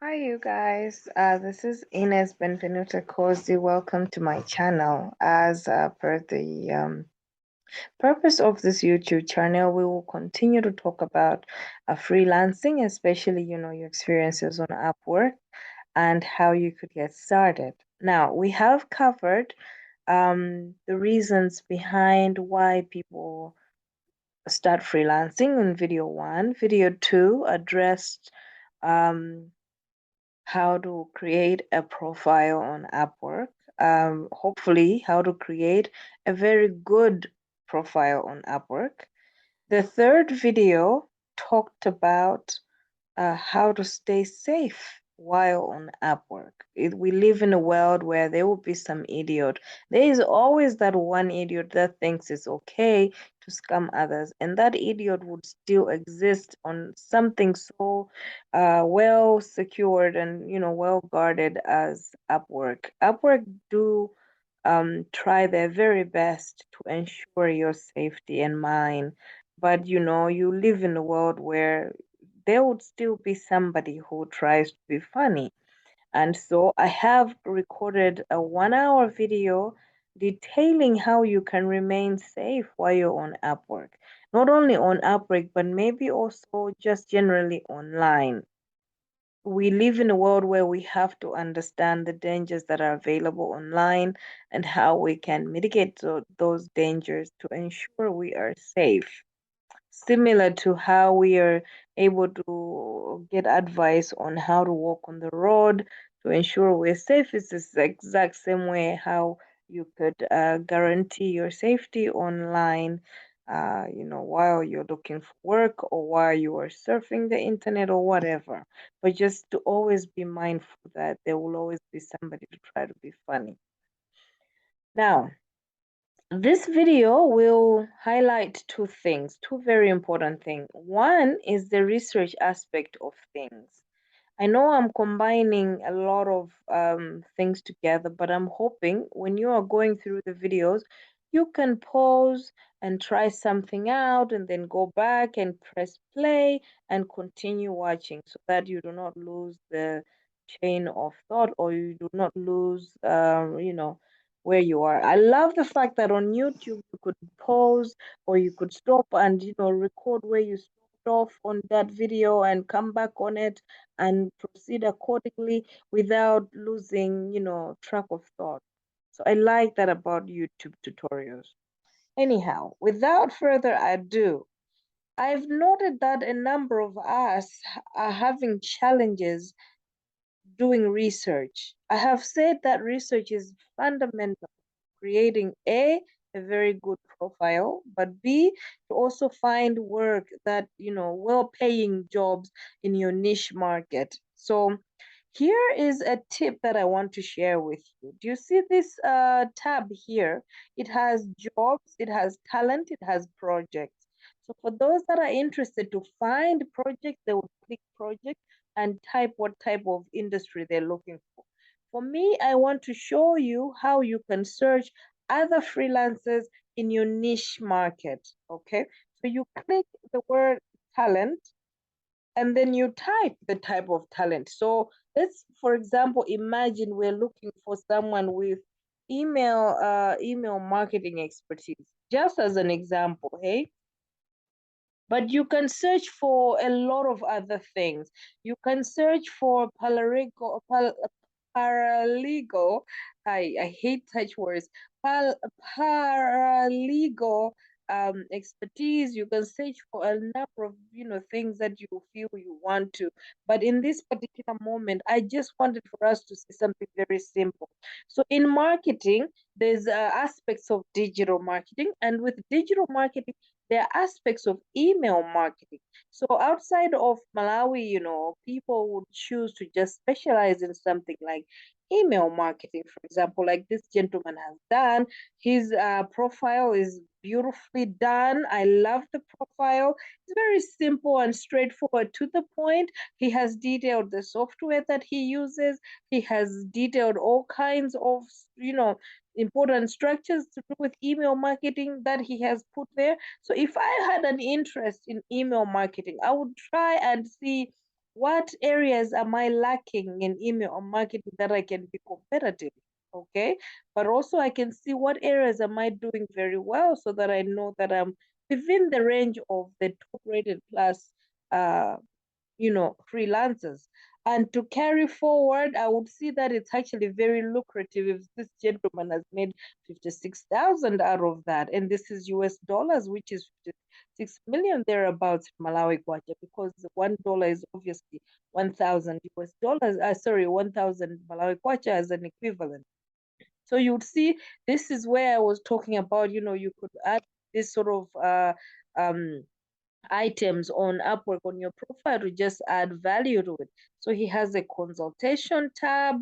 Hi, you guys. This is Ines Benvenuta Cozy. Welcome to my channel. As per the purpose of this YouTube channel, we will continue to talk about freelancing, especially, your experiences on Upwork and how you could get started. Now, we have covered the reasons behind why people start freelancing in video one. Video two addressed um, how to create a profile on Upwork. Hopefully, how to create a very good profile on Upwork. The third video talked about how to stay safe while on Upwork. We live in a world where there will be some idiot. There is always that one idiot that thinks it's okay to scam others, and that idiot would still exist on something so well secured and well guarded as Upwork. Upwork do try their very best to ensure your safety and mine, but you live in a world where there would still be somebody who tries to be funny. And so I have recorded a 1 hour video detailing how you can remain safe while you're on Upwork. Not only on Upwork, but maybe also just generally online. We live in a world where we have to understand the dangers that are available online and how we can mitigate those dangers to ensure we are safe, similar to how we are able to get advice on how to walk on the road to ensure we're safe. It's the exact same way how you could guarantee your safety online, while you're looking for work or while you are surfing the internet or whatever. But just to always be mindful that there will always be somebody to try to be funny. Now, this video will highlight two things, two very important things. One is the research aspect of things. I know I'm combining a lot of things together, but I'm hoping when you are going through the videos, you can pause and try something out and then go back and press play and continue watching so that you do not lose the chain of thought or you do not lose, where you are. I love the fact that on YouTube you could pause or you could stop and, record where you stopped off on that video and come back on it and proceed accordingly without losing, track of thought. So I like that about YouTube tutorials. Anyhow, without further ado, I've noted that a number of us are having challenges doing research. I have said that research is fundamental creating a very good profile, but B, to also find work that, well-paying jobs in your niche market. So here is a tip that I want to share with you. Do you see this tab here? It has jobs, it has talent, it has projects. So for those that are interested to find projects, they will click project and type what type of industry they're looking for. For me, I want to show you how you can search other freelancers in your niche market. Okay, so you click the word talent and then you type the type of talent. So let's, for example, imagine we're looking for someone with email marketing expertise, just as an example, hey? But you can search for a lot of other things. You can search for paralegal. I hate such words. Paralegal expertise. You can search for a number of things that you feel you want to. But in this particular moment, I just wanted for us to say something very simple. So in marketing, there's aspects of digital marketing, and with digital marketing there are aspects of email marketing. So outside of Malawi, people would choose to just specialize in something like email marketing, for example, like this gentleman has done. His profile is beautifully done. I love the profile. It's very simple and straightforward to the point. He has detailed the software that he uses. He has detailed all kinds of, important structures to do with email marketing that he has put there. So if I had an interest in email marketing, I would try and see what areas am I lacking in email marketing that I can be competitive? Okay. But also I can see what areas am I doing very well so that I know that I'm within the range of the top rated plus uh freelancers. And to carry forward, I would see that it's actually very lucrative if this gentleman has made 56,000 out of that. And this is US dollars, which is 56 million thereabouts in Malawi kwacha, because $1 is obviously 1,000 US dollars. Sorry, 1,000 Malawi kwacha as an equivalent. So you would see this is where I was talking about, you could add this sort of um items on Upwork on your profile to just add value to it. So he has a consultation tab,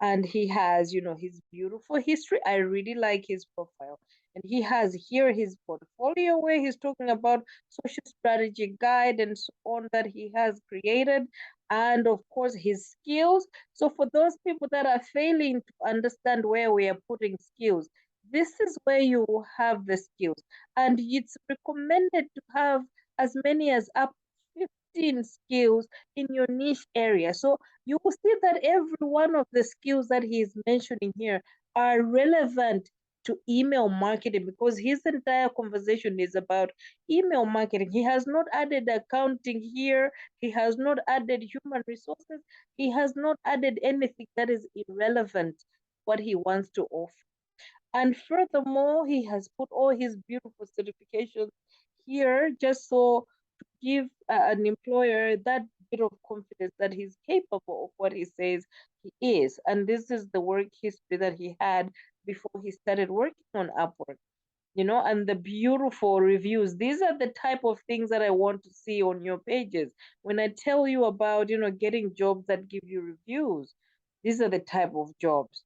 and he has, his beautiful history. I really like his profile. And he has here his portfolio where he's talking about social strategy guide and so on that he has created. And of course, his skills. So for those people that are failing to understand where we are putting skills, this is where you have the skills. And it's recommended to have as many as up 15 skills in your niche area. So you will see that every one of the skills that he is mentioning here are relevant to email marketing, because his entire conversation is about email marketing. He has not added accounting here. He has not added human resources. He has not added anything that is irrelevant what he wants to offer. And furthermore, he has put all his beautiful certifications here just so to give an employer that bit of confidence that he's capable of what he says he is. And this is the work history that he had before he started working on Upwork. And the beautiful reviews. These are the type of things that I want to see on your pages. When I tell you about, getting jobs that give you reviews, these are the type of jobs.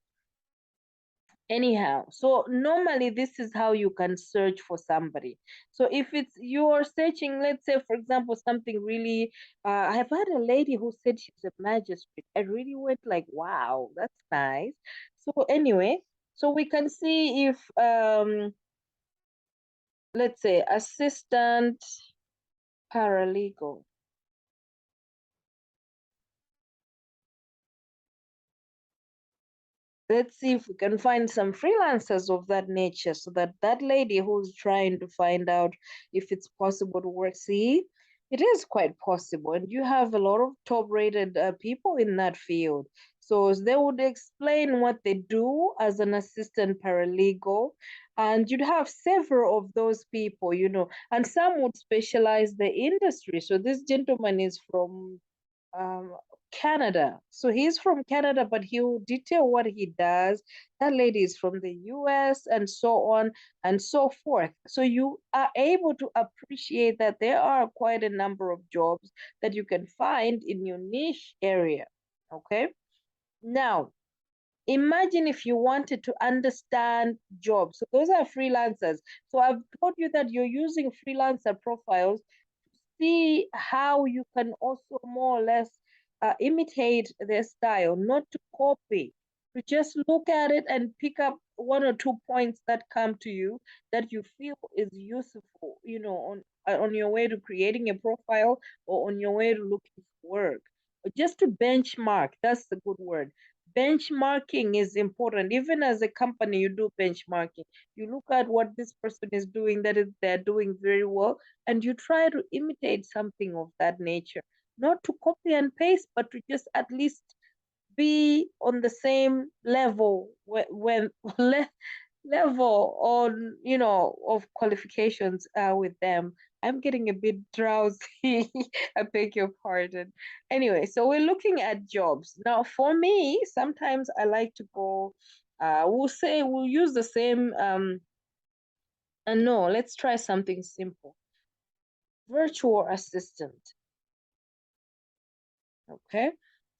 Anyhow, so normally this is how you can search for somebody. So if it's you're searching, let's say for example something really I've had a lady who said she's a magistrate. I really went like, wow, that's nice. So anyway, so we can see if let's say assistant paralegal. Let's see if we can find some freelancers of that nature, so that that lady who's trying to find out if it's possible to work, see, it is quite possible. And you have a lot of top rated people in that field. So they would explain what they do as an assistant paralegal. And you'd have several of those people, and some would specialize the industry. So this gentleman is from um, Canada. So he's from Canada, but he'll detail what he does. That lady is from the US, and so on and so forth. So you are able to appreciate that there are quite a number of jobs that you can find in your niche area. Okay. Now, imagine if you wanted to understand jobs. So those are freelancers. So I've told you that you're using freelancer profiles, see how you can also more or less imitate their style, not to copy, to just look at it and pick up one or two points that come to you that you feel is useful, on your way to creating a profile or on your way to looking for work. But just to benchmark, that's the good word. Benchmarking is important. Even as a company, you do benchmarking. You look at what this person is doing, that is, they're doing very well, and you try to imitate something of that nature, not to copy and paste, but to just at least be on the same level when level on of qualifications with them. I'm getting a bit drowsy. I beg your pardon. Anyway, so we're looking at jobs now. For me, sometimes I like to go we'll use the same and no, let's try something simple. Virtual assistant. Okay.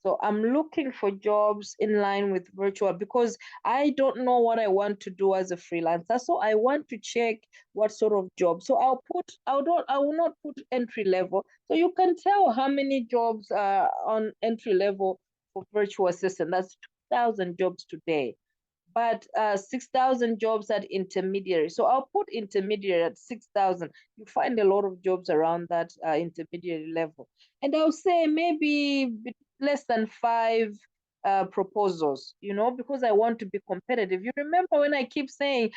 So I'm looking for jobs in line with virtual, because I don't know what I want to do as a freelancer. So I want to check what sort of job. So I will not put entry level. So you can tell how many jobs are on entry level for virtual assistant. That's 2,000 jobs today. but 6,000 jobs at intermediary. So I'll put intermediary at 6,000. You find a lot of jobs around that intermediary level. And I'll say maybe less than 5 proposals, because I want to be competitive. You remember when I keep saying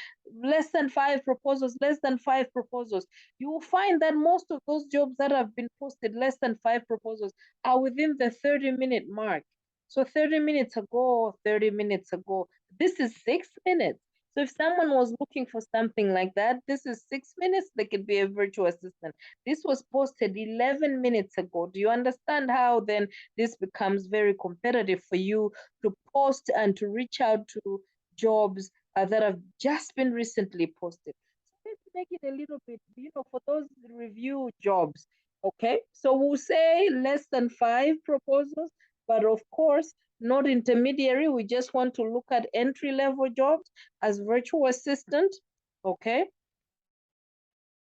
less than 5 proposals, less than 5 proposals, you will find that most of those jobs that have been posted, less than 5 proposals, are within the 30-minute mark. So 30 minutes ago, 30 minutes ago, this is 6 minutes. So if someone was looking for something like that, this is 6 minutes, they could be a virtual assistant. This was posted 11 minutes ago. Do you understand how then this becomes very competitive for you to post and to reach out to jobs that have just been recently posted? So let's make it a little bit, for those review jobs. Okay, so we'll say less than 5 proposals, but of course, not intermediary. We just want to look at entry level jobs as virtual assistant. Okay.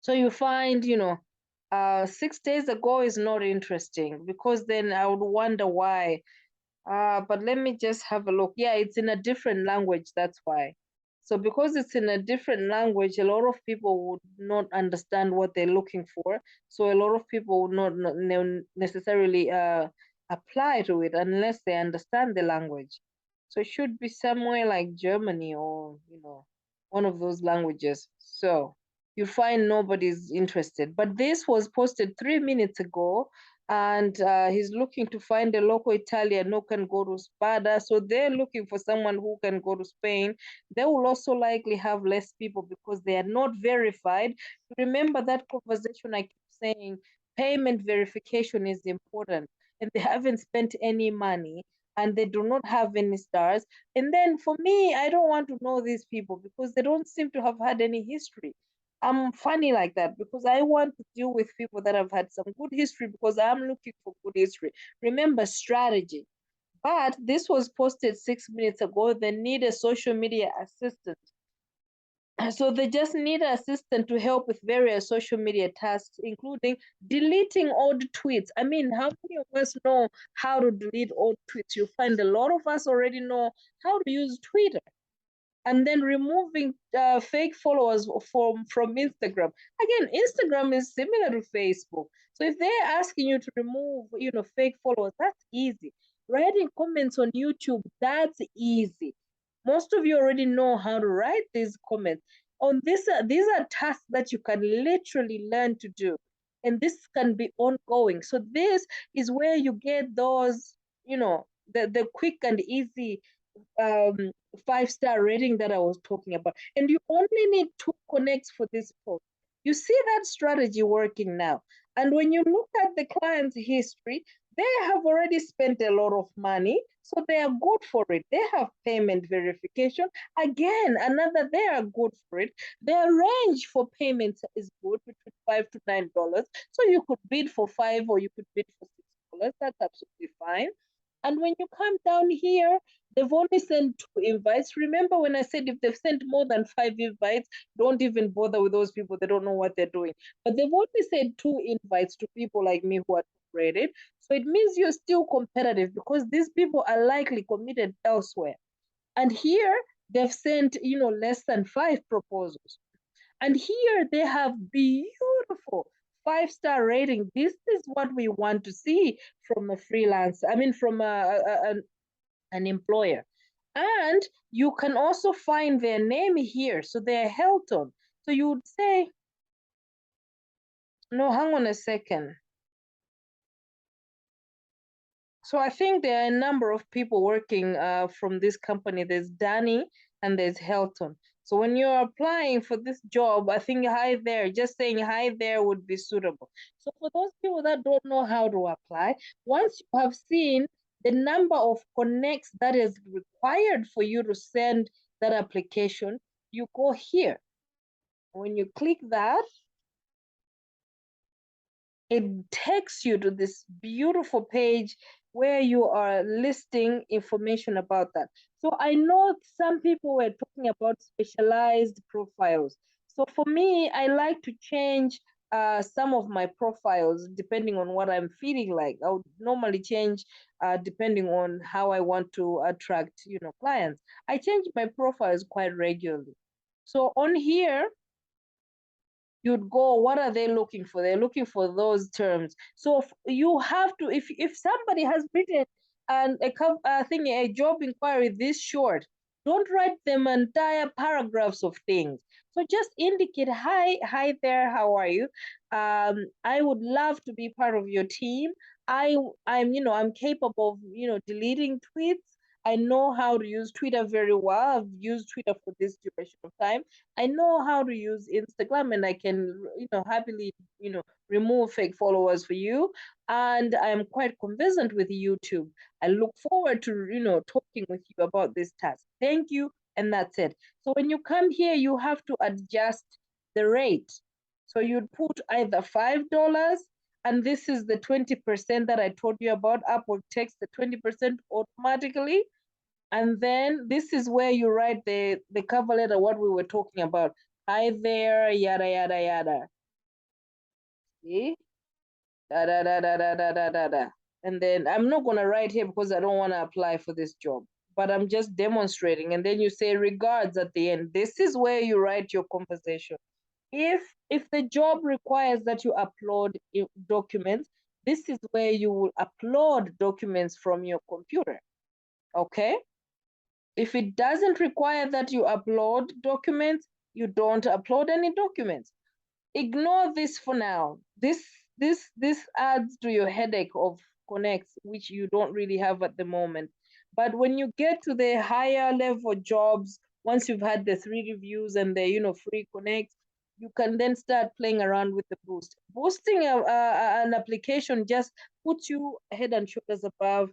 So you find, 6 days ago is not interesting, because then I would wonder why. But let me just have a look. Yeah, it's in a different language. That's why. So because it's in a different language, a lot of people would not understand what they're looking for. So a lot of people would not necessarily apply to it unless they understand the language. So it should be somewhere like Germany, or, one of those languages. So you find nobody's interested. But this was posted 3 minutes ago, and he's looking to find a local Italian who can go to Spada. So they're looking for someone who can go to Spain. They will also likely have less people because they are not verified. Remember that conversation I keep saying, payment verification is important, and they haven't spent any money, and they do not have any stars. And then for me, I don't want to know these people because they don't seem to have had any history. I'm funny like that because I want to deal with people that have had some good history, because I'm looking for good history. Remember, strategy. But this was posted 6 minutes ago. They need a social media assistant. So they just need an assistant to help with various social media tasks, including deleting old tweets. I mean, how many of us know how to delete old tweets? You find a lot of us already know how to use Twitter, and then removing fake followers from Instagram. Again, Instagram is similar to Facebook. So if they're asking you to remove, fake followers, that's easy. Writing comments on YouTube, that's easy. Most of you already know how to write these comments. On this, these are tasks that you can literally learn to do, and this can be ongoing. So this is where you get those, the quick and easy um 5-star rating that I was talking about. And you only need 2 connects for this post. You see that strategy working now. And when you look at the client's history, they have already spent a lot of money, so they are good for it. They have payment verification. Again, another, they are good for it. Their range for payments is good, between $5 to $9. So you could bid for 5 or you could bid for $6. That's absolutely fine. And when you come down here, they've only sent 2 invites. Remember when I said if they've sent more than 5 invites, don't even bother with those people. They don't know what they're doing. But they've only sent 2 invites to people like me who are rated. So it means you're still competitive, because these people are likely committed elsewhere. And here they've sent, less than 5 proposals. And here they have beautiful 5-star rating. This is what we want to see from a freelancer. I mean, from an employer. And you can also find their name here. So they're Hilton. So you would say, no, hang on a second. So I think there are a number of people working from this company. There's Danny and there's Hilton. So when you're applying for this job, I think hi there, just saying hi there would be suitable. So for those people that don't know how to apply, once you have seen the number of connects that is required for you to send that application, you go here. When you click that, it takes you to this beautiful page where you are listing information about that. So I know some people were talking about specialized profiles. So for me, I like to change some of my profiles depending on what I'm feeling like. I would normally change depending on how I want to attract, clients. I change my profiles quite regularly. So on here, you'd go, what are they looking for? They're looking for those terms. So you have to, if somebody has written a job inquiry this short, don't write them entire paragraphs of things. So just indicate, hi there, how are you? I would love to be part of your team. I'm capable of, deleting tweets. I know how to use Twitter very well. I've used Twitter for this duration of time. I know how to use Instagram, and I can, happily, remove fake followers for you. And I'm quite conversant with YouTube. I look forward to, talking with you about this task. Thank you. And that's it. So when you come here, you have to adjust the rate. So you'd put either $5, and this is the 20% that I told you about. Upwork takes the 20% automatically. And then this is where you write the cover letter, what we were talking about. Hi there, yada, yada, yada. See? Da, da, da, da, da, da, da, da, da. And then I'm not going to write here because I don't want to apply for this job, but I'm just demonstrating. And then you say regards at the end. This is where you write your conversation. If the job requires that you upload documents, this is where you will upload documents from your computer. Okay? If it doesn't require that you upload documents, you don't upload any documents. Ignore this for now. This adds to your headache of connects, which you don't really have at the moment. But when you get to the higher level jobs, once you've had the 3 reviews and the free connects, you can then start playing around with the boost. Boosting an application just puts you head and shoulders above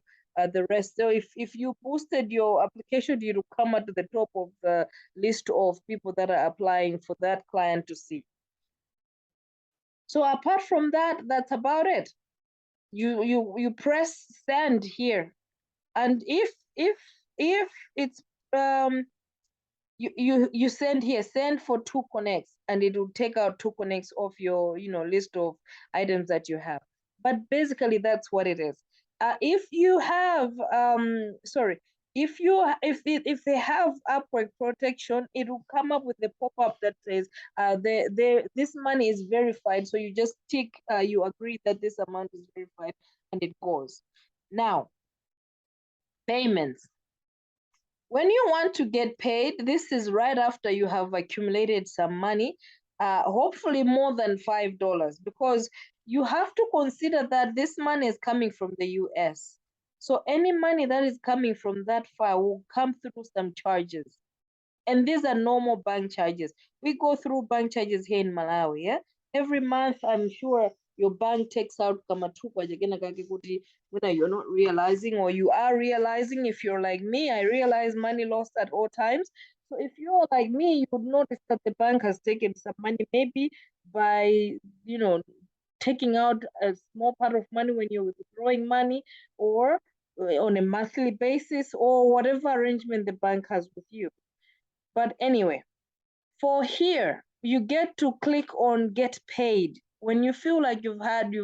the rest. So if you boosted your application, you will come at the top of the list of people that are applying for that client to see. So apart from that, that's about it. You press send here, and if it's you send here, send for 2 connects, and it will take out 2 connects off your list of items that you have. But basically that's what it is. If you have if they have Upwork protection, it will come up with a pop-up that says this money is verified. So you just tick, you agree that this amount is verified, and it goes. Now, payments. When you want to get paid, this is right after you have accumulated some money, hopefully more than $5, because you have to consider that this money is coming from the US. So any money that is coming from that far will come through some charges. And these are normal bank charges. We go through bank charges here in Malawi. Yeah? Every month, I'm sure your bank takes out whether you're not realizing or you are realizing. If you're like me, I realize money lost at all times. So if you're like me, you would notice that the bank has taken some money, maybe by, taking out a small part of money when you're withdrawing money, or on a monthly basis, or whatever arrangement the bank has with you. But anyway, for here, you get to click on get paid when you feel like you've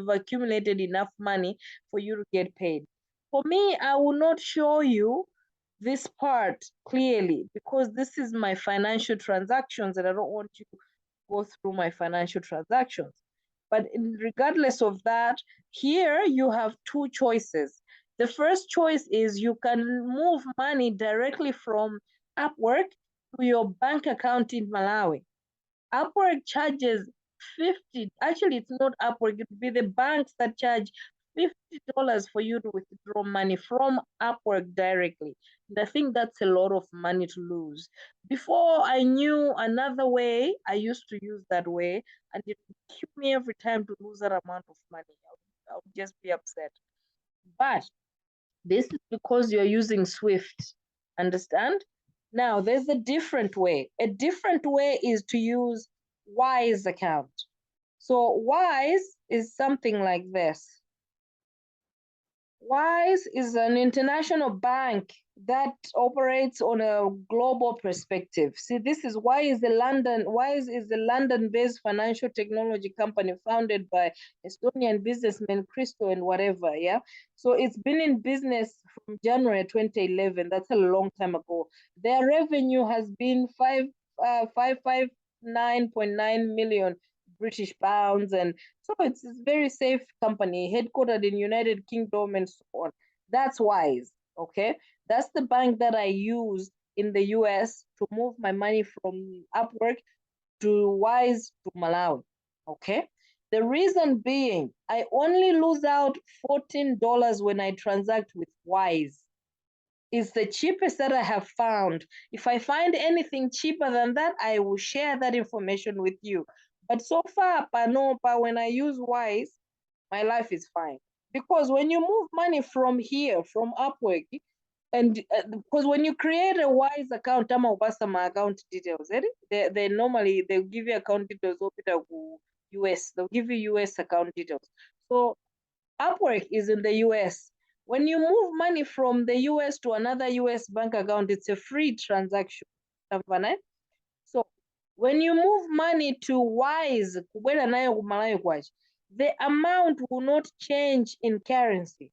accumulated enough money for you to get paid. For me, I will not show you this part clearly because this is my financial transactions and I don't want you to go through my financial transactions. But regardless of that, here you have 2 choices. The first choice is you can move money directly from Upwork to your bank account in Malawi. Upwork charges 50. Actually, it's not Upwork. It would be the banks that charge $50 for you to withdraw money from Upwork directly. And I think that's a lot of money to lose. Before I knew another way, I used to use that way, and it would kill me every time to lose that amount of money. I would just be upset. But this is because you're using Swift. Understand? Now, there's a different way. A different way is to use Wise account. So Wise is something like this. Wise is an international bank that operates on a global perspective. See, this is Wise is a London-based financial technology company founded by Estonian businessmen Christo and whatever. Yeah, so it's been in business from January 2011. That's a long time ago. Their revenue has been 559.9 million British pounds, and so it's a very safe company, headquartered in United Kingdom and so on. That's Wise, okay? That's the bank that I use in the US to move my money from Upwork to Wise to Malawi, okay? The reason being, I only lose out $14 when I transact with Wise. It's the cheapest that I have found. If I find anything cheaper than that, I will share that information with you. But so far, Panopa, when I use Wise, my life is fine. Because when you move money from here, from Upwork, and because when you create a Wise account, my account details, they normally they'll give you account details US, they'll give you US account details. So Upwork is in the US. When you move money from the US to another US bank account, it's a free transaction. So when you move money to Wise, the amount will not change in currency.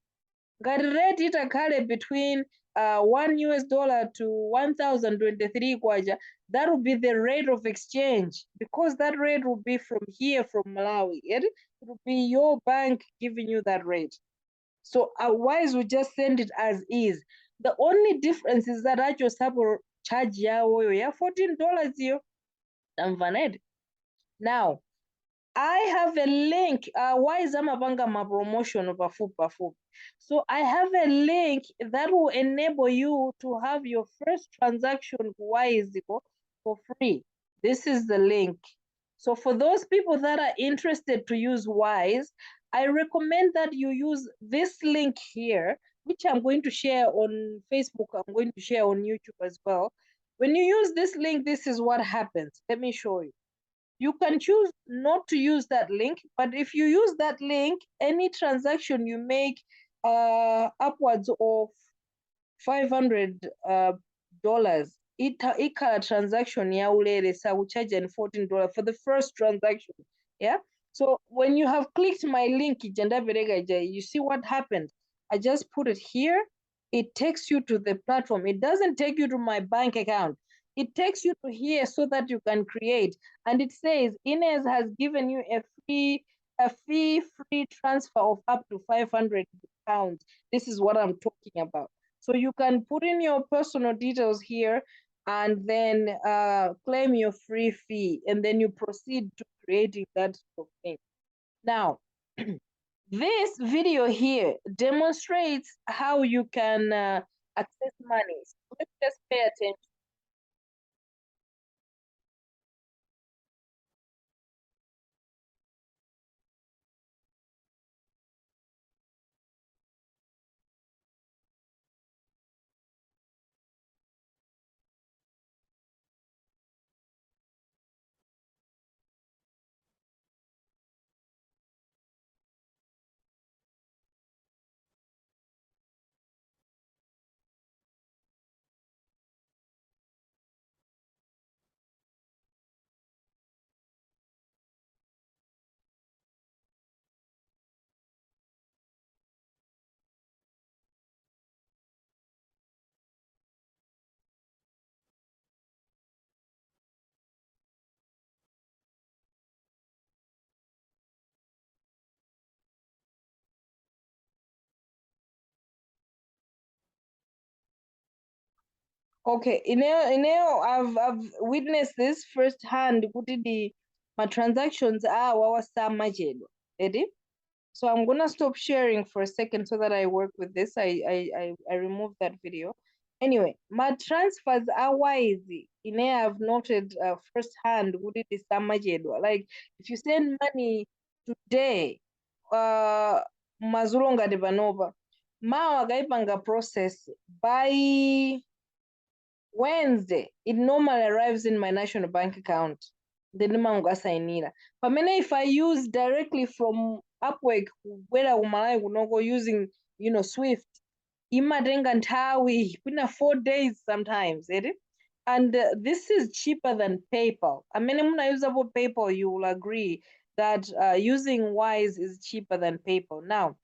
Ngati rate itakhale between $1 to 1,023 kwacha, that will be the rate of exchange, because that rate will be from here, from Malawi. It will be your bank giving you that rate. So Wise will just send it as is. The only difference is that I just have a charge ya $14 here. Now, I have a link. Wise amapanga ma promotion pafupi. So I have a link that will enable you to have your first transaction Wise for free. This is the link. So for those people that are interested to use Wise, I recommend that you use this link here, which I'm going to share on Facebook. I'm going to share on YouTube as well. When you use this link, this is what happens. Let me show you. You can choose not to use that link, but if you use that link, any transaction you make upwards of $500 ikhala transaction ya ulele sa charge and $14 for the first transaction. Yeah, so when you have clicked my link, you see what happened. I just put it here. It takes you to the platform. It doesn't take you to my bank account. It takes you to here so that you can create. And it says Inez has given you a fee-free transfer of up to 500 pounds. This is what I'm talking about. So you can put in your personal details here and then claim your free fee, and then you proceed to creating that sort of thing. Now, this video here demonstrates how you can access money. So let's just pay attention. Okay, I've witnessed this firsthand. My transactions are wawasamajelo. Ready? So I'm gonna stop sharing for a second so that I work with this. I remove that video. Anyway, my transfers are Wise. I've noted firsthand like if you send money today, mazulonga de banova, ma wagaipanga process by Wednesday, it normally arrives in my national bank account. Then mangasainira. But if I use directly from Upwork, whether Umalai will not go using Swift imatenga nthawi kuna 4 days sometimes, and this is cheaper than PayPal. Amene munayuzapo PayPal, you will agree that using Wise is cheaper than PayPal. Now,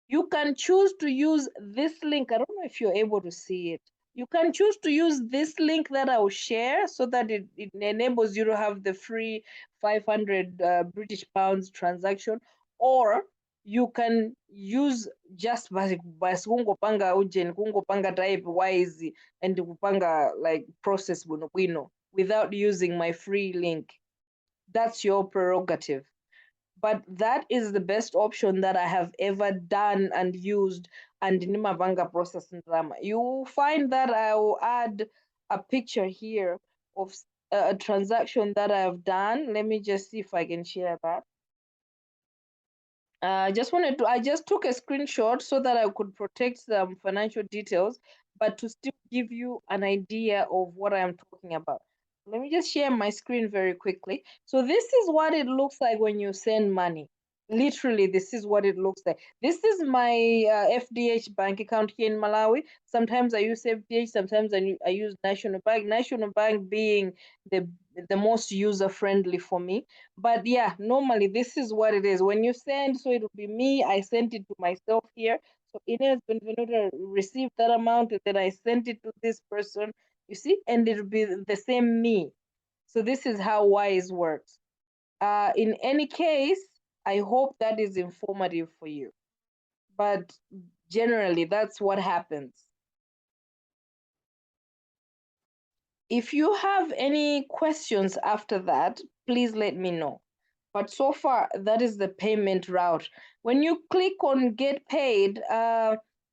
you can choose to use this link. I don't know if you're able to see it. You can choose to use this link that I'll share so that it enables you to have the free 500 British pounds transaction, or you can use just basi kungopanga ujeni kungopanga type Wise and kupanga like process bwino without using my free link. That's your prerogative, but that is the best option that I have ever done and used. And nimavanga process drama. You will find that I will add a picture here of a transaction that I have done. Let me just see if I can share that. I just took a screenshot so that I could protect some financial details, but to still give you an idea of what I am talking about. Let me just share my screen very quickly. So this is what it looks like when you send money. Literally, this is what it looks like. This is my FDH bank account here in Malawi. Sometimes I use FDH, sometimes I use National Bank. National Bank being the most user friendly for me. But yeah, normally this is what it is. When you send, so it'll be me, I sent it to myself here. So Ines Benvenuta received that amount, and then I sent it to this person, you see, and it'll be the same me. So this is how Wise works. In any case, I hope that is informative for you. But generally, that's what happens. If you have any questions after that, please let me know. But so far, that is the payment route. When you click on get paid,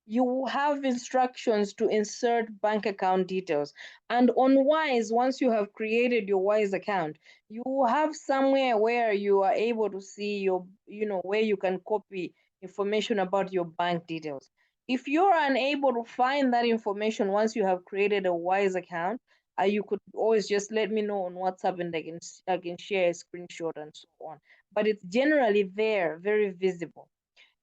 you will have instructions to insert bank account details. And on Wise, once you have created your Wise account, you will have somewhere where you are able to see where you can copy information about your bank details. If you're unable to find that information once you have created a Wise account, you could always just let me know on WhatsApp, and I can share a screenshot and so on. But it's generally there, very visible.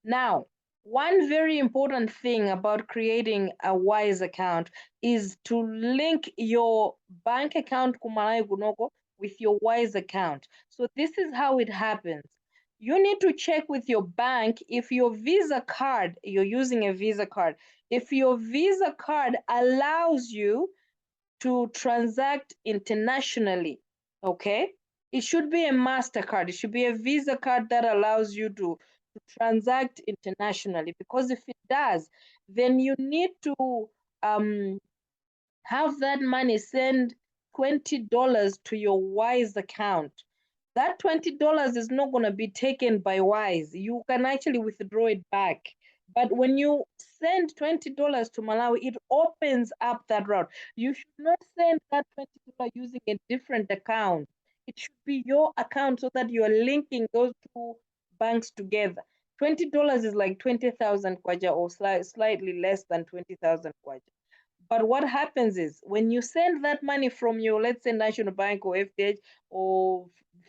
Now, one very important thing about creating a Wise account is to link your bank account Kumalayo Gunoko with your Wise account. So this is how it happens. You need to check with your bank if your Visa card, you're using a Visa card, if your Visa card allows you to transact internationally, okay? It should be a MasterCard. It should be a Visa card that allows you to transact internationally, because if it does, then you need to um, have that money send $20 to your Wise account. That $20 is not going to be taken by Wise. You can actually withdraw it back. But when you send $20 to Malawi, it opens up that route. You should not send that $20 using a different account. It should be your account so that you are linking those two banks together. $20 is like 20,000 kwaja, or slightly less than 20,000 kwaja. But what happens is when you send that money from your, let's say, National Bank or FDH or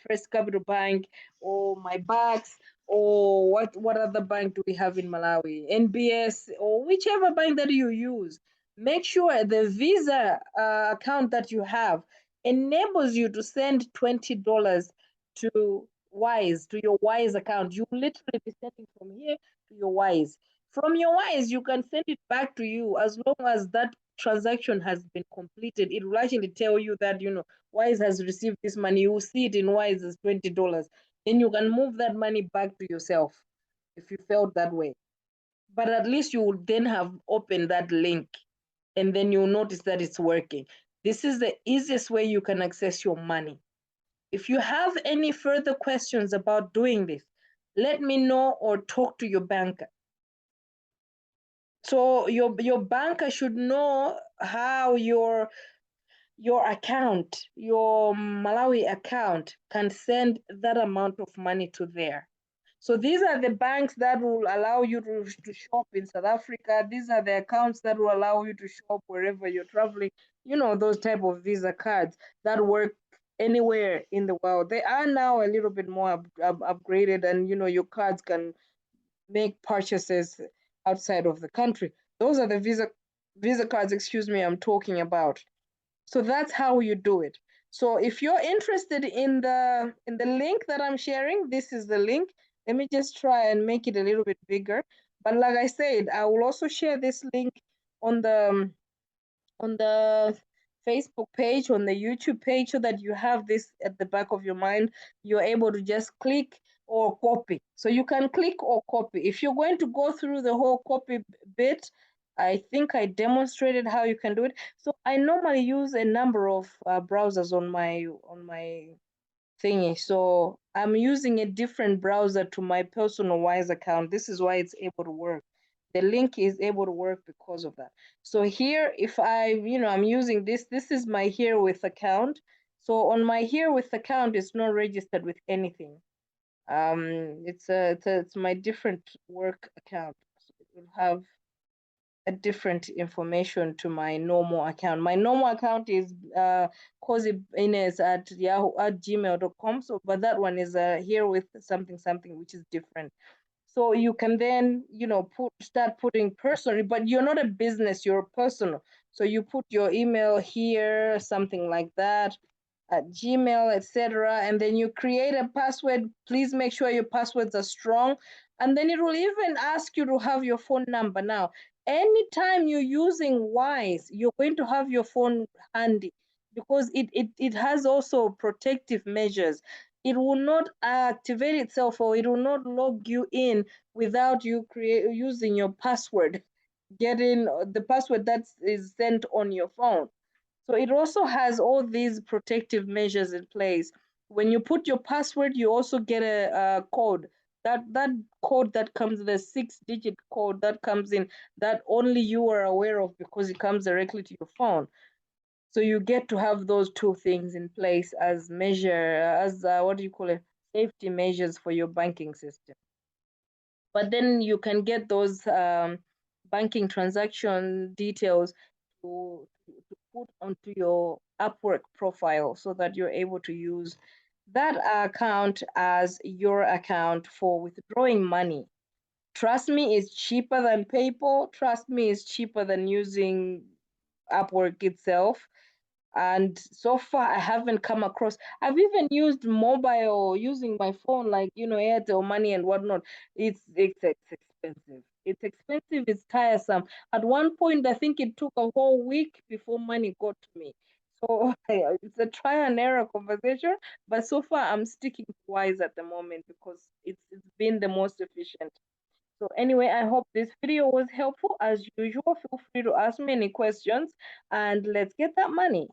First Capital Bank or my banks, or what other bank do we have in Malawi? NBS, or whichever bank that you use, make sure the Visa account that you have enables you to send $20 to Wise, to your Wise account. You literally be sending from here to your Wise. From your Wise, you can send it back to you as long as that transaction has been completed. It will actually tell you that, Wise has received this money. You will see it in Wise as $20. Then you can move that money back to yourself if you felt that way. But at least you will then have opened that link, and then you'll notice that it's working. This is the easiest way you can access your money. If you have any further questions about doing this, let me know or talk to your banker. So your banker should know how your account, your Malawi account, can send that amount of money to there. So these are the banks that will allow you to shop in South Africa. These are the accounts that will allow you to shop wherever you're traveling. Those type of Visa cards that work anywhere in the world. They are now a little bit more upgraded, and your cards can make purchases outside of the country. Those are the visa cards, excuse me, I'm talking about. So that's how you do it. So if you're interested in the link that I'm sharing, this is the link. Let me just try and make it a little bit bigger. But like I said, I will also share this link on the Facebook page, on the YouTube page, so that you have this at the back of your mind. You're able to just click or copy. So you can click or copy. If you're going to go through the whole copy bit, I think I demonstrated how you can do it. So I normally use a number of browsers on my thingy. So I'm using a different browser to my personal Wise account. This is why it's able to work. The link is able to work because of that. So here, if I'm using this is my Herewith account. So on my Herewith account, it's not registered with anything. It's my different work account. So it will have a different information to my normal account. My normal account is cozyines at yahoo at gmail.com. So, but that one is here with something something which is different. So you can then, start putting personally, but you're not a business, you're personal. So you put your email here, something like that, at Gmail, etc. And then you create a password. Please make sure your passwords are strong. And then it will even ask you to have your phone number. Now, anytime you're using Wise, you're going to have your phone handy because it has also protective measures. It will not activate itself, or it will not log you in without you using your password, getting the password that is sent on your phone. So it also has all these protective measures in place. When you put your password, you also get a code. That code that comes, the 6-digit code that comes in, that only you are aware of because it comes directly to your phone. So you get to have those two things in place as what do you call it, safety measures for your banking system. But then you can get those banking transaction details to put onto your Upwork profile so that you're able to use that account as your account for withdrawing money. Trust me, it's cheaper than PayPal. Trust me, it's cheaper than using Upwork itself. And so far I haven't come across. I've even used mobile, using my phone, like Airtel Money and whatnot. It's expensive. It's expensive. It's tiresome. At one point, I think it took a whole week before money got to me. So it's a try and error conversation. But so far, I'm sticking to Wise at the moment because it's been the most efficient. So anyway, I hope this video was helpful. As usual, feel free to ask me any questions and let's get that money.